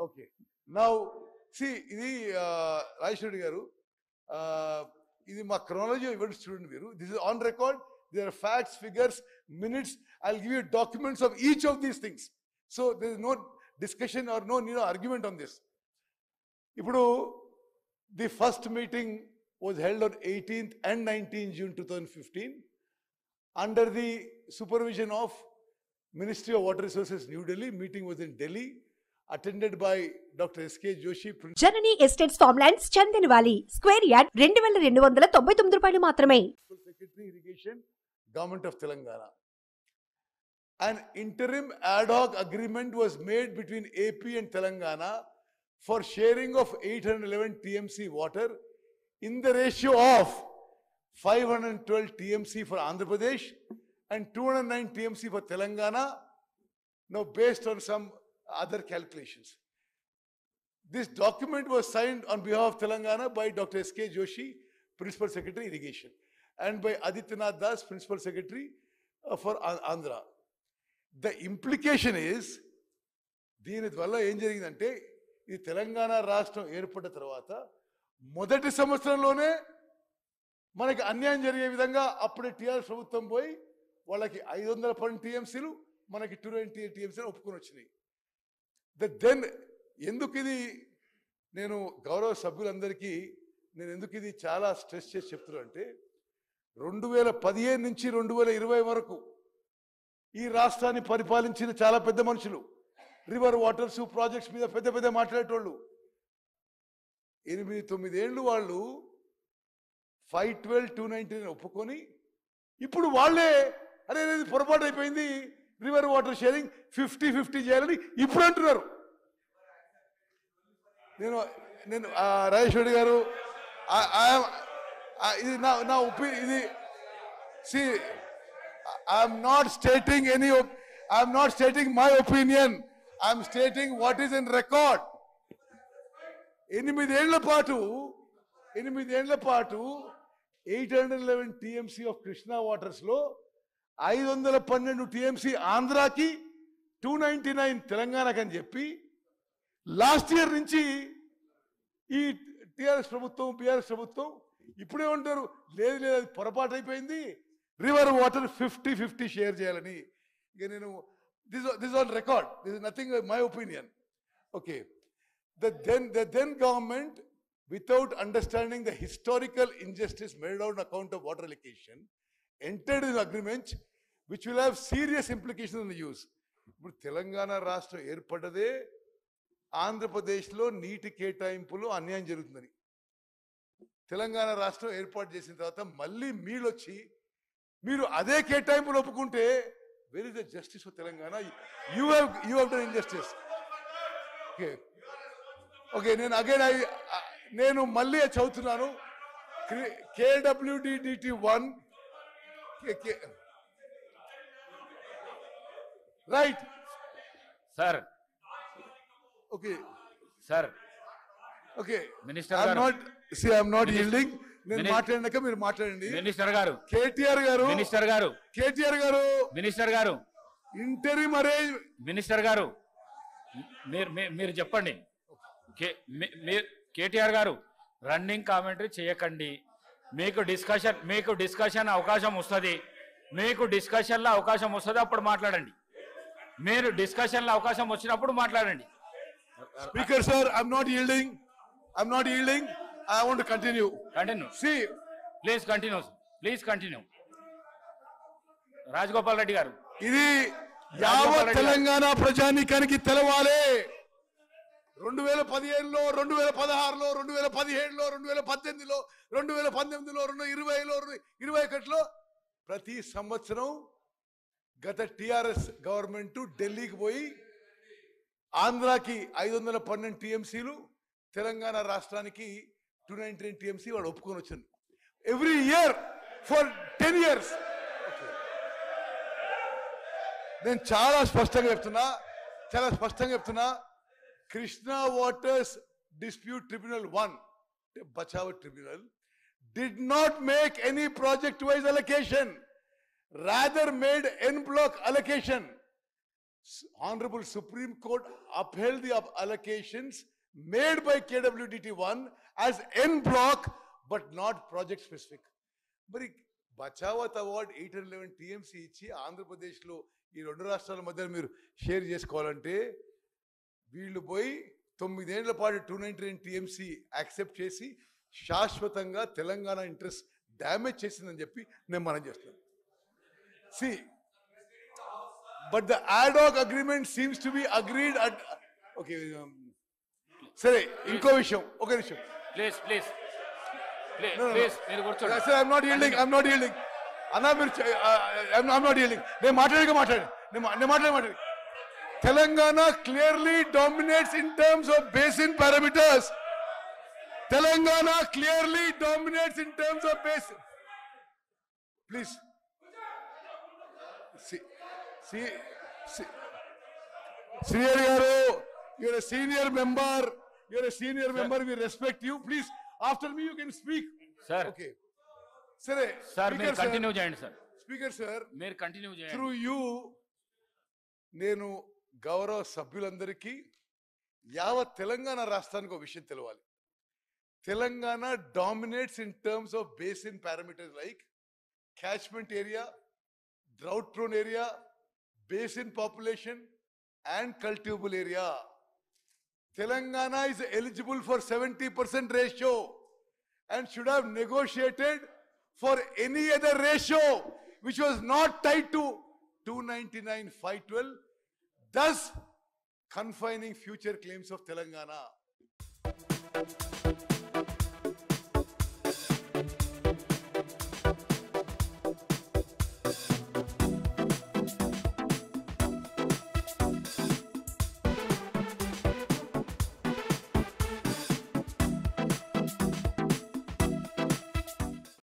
Okay. Now, see, Rajesh garu, this is my chronology of events student veeru. This is on record. There are facts, figures, minutes. I'll give you documents of each of these things. So there is no discussion or no argument on this. Ipudu, the first meeting was held on 18th and 19th June 2015 under the supervision of Ministry of Water Resources, New Delhi. Meeting was in Delhi, attended by Dr. S.K. Joshi. Janani Estates Farmlands, Chandanwali, Square Yard, 2299 రూపాయలు మాత్రమే. Secretary Irrigation, Government of Telangana. An interim ad hoc agreement was made between AP and Telangana for sharing of 811 TMC water in the ratio of 512 TMC for Andhra Pradesh and 209 TMC for Telangana, now based on some other calculations. This document was signed on behalf of Telangana by Dr. S.K. Joshi, Principal Secretary Irrigation, and by Adityanath Das, Principal Secretary for Andhra. The implication is, దీని వల్ల ఏం జరిగిందంటే ఇది తెలంగాణ రాష్ట్రం ఏర్పడిన తర్వాత మొదటి సంవత్సరంలోనే మనకి అన్యాయం జరిగే విధంగా అప్పుడే టీఆర్ఎస్ ప్రభుత్వం పోయి వాళ్ళకి 512 టీఎంసీలు మనకి 290 టీఎంసీలు ఒప్పుకొని వచ్చినాయి. దెన్ ఎందుకు ఇది నేను గౌరవ సభ్యులందరికీ నేను ఎందుకు ఇది చాలా స్ట్రెస్ చేసి చెప్తున్నా అంటే 2015 నుంచి 2020 వరకు ఈ రాష్ట్రాన్ని పరిపాలించిన చాలా పెద్ద మనుషులు, రివర్ వాటర్స్ ప్రాజెక్ట్స్ మీద పెద్ద పెద్ద మాట్లాడేటోళ్ళు 8-9 ఏళ్ళు వాళ్ళు 512, 290 ఒప్పుకొని ఇప్పుడు వాళ్ళే అరే పొరపాటు అయిపోయింది రివర్ వాటర్ షేరింగ్ 50-50 చేయాలని ఇప్పుడు అంటున్నారు. నేను రాజేష్ రెడ్డి గారు ఇది నా ఒపీనియన్. ఇది C I'm not stating my opinion. I'm stating what is in record. 8 ఏళ్ల పాటు 811 TMC of Krishna waters లో 512 TMC ఆంధ్రాకి 299 తెలంగాణకి అని చెప్పి లాస్ట్ ఇయర్ నుంచి ఈ టిఆర్ఎస్ ప్రభుత్వం బిఆర్ఎస్ ప్రభుత్వం ఇప్పుడేమంటారు లేదు లేదు అది పొరపాటు అయిపోయింది రివర్ వాటర్ 50-50 షేర్ చేయాలని. ఇక నేను this on record, this is nothing my opinion. Okay, the then government, without understanding the historical injustice made out on account of water allocation, entered in agreements which will have serious implications on the use. ఇప్పుడు తెలంగాణ రాష్ట్రం ఏర్పడ్డదే ఆంధ్రప్రదేశ్లో నీటి కేటాయింపులు అన్యాయం జరుగుతుందని. తెలంగాణ రాష్ట్రం ఏర్పాటు చేసిన తర్వాత మళ్ళీ మీరు అదే కేటాయింపులు ఒప్పుకుంటే where is the justice for Telangana? You have done injustice. Okay, నేను మళ్ళీ చదువుతున్నాను. KWDDT1 right sir. Okay sir, okay, minister I'm not yielding. నేను మాట్లాడినాక మీరు మాట్లాడండి. మినిస్టర్ గారు, కేటీఆర్ గారు ఇంటరిమ్ అరేంజ్. మినిస్టర్ గారు మీరు చెప్పండి. కేటీఆర్ గారు రన్నింగ్ కామెంటరీ చేయకండి. మీకు డిస్కషన్ అవకాశం వస్తుంది. అప్పుడు మాట్లాడండి. మీరు డిస్కషన్లో అవకాశం వచ్చినప్పుడు మాట్లాడండి. Speaker sir, I'm not yielding. I want to continue. See, please continue. Rajagopal Reddy గారు, ఇది యావత్ తెలంగాణ ప్రజానీకానికి తెలవాలి. 2015లో, 2016లో, 2017లో, 2018లో, 2019లో, 2020లో, 2021లో ప్రతి సంవత్సరం గత టిఆర్ఎస్ గవర్నమెంట్ ఢిల్లీకి పోయి ఆంధ్రాకి 512 టీఎంసీలు, తెలంగాణ రాష్ట్రానికి 219 టీఎంసీ వాడు ఒప్పుకొని వచ్చింది. Every year for 10 years. నేను చాలా స్పష్టంగా చెప్తున్నా Krishna waters dispute tribunal 1, Bachawat tribunal, did not make any project wise allocation, rather made en bloc allocation. Honorable Supreme Court upheld the allocations made by KWDT1 as en block but not project specific. మరి Bachawat award 811 TMC ఇచ్చి ఆంధ్రప్రదేశ్లో ఈ రెండు రాష్ట్రాల మధ్య మీరు share చేసుకోవాలంటే వీళ్ళు పోయి 9 ఏళ్ల పాటు 299 టీఎంసీ యాక్సెప్ట్ చేసి శాశ్వతంగా తెలంగాణ ఇంట్రెస్ట్ డ్యామేజ్ చేసిందని చెప్పి నేను మనం చేస్తున్నాను. See but the ad hoc agreement seems to be agreed at okay. సరే ఇంకో విషయం ఒక నిమిషం please please No, no, no. Please మీరు కూర్చోండి. I said I'm not yielding. అన్నా మీరు I'm not yielding. నేను మాట్లాడి Telangana clearly dominates in terms of basin parameters. Telangana clearly dominates in terms of basin. Please Srihari గారు, you're a senior member, we respect you. Please, after me you can speak. Sir. Okay. Sir, మీరు continue చేయండి sir. Speaker sir, మీరు continue చేయండి. through you నేను గౌరవ సభ్యులందరికీ యావత్ తెలంగాణ రాష్ట్రానికి ఒక విషయం తెలవాలి. Telangana dominates in terms of basin parameters like catchment area, drought prone area, basin population and cultivable area. Telangana is eligible for 70% ratio and should have negotiated for any other ratio which was not tied to 299/512, thus confining future claims of Telangana.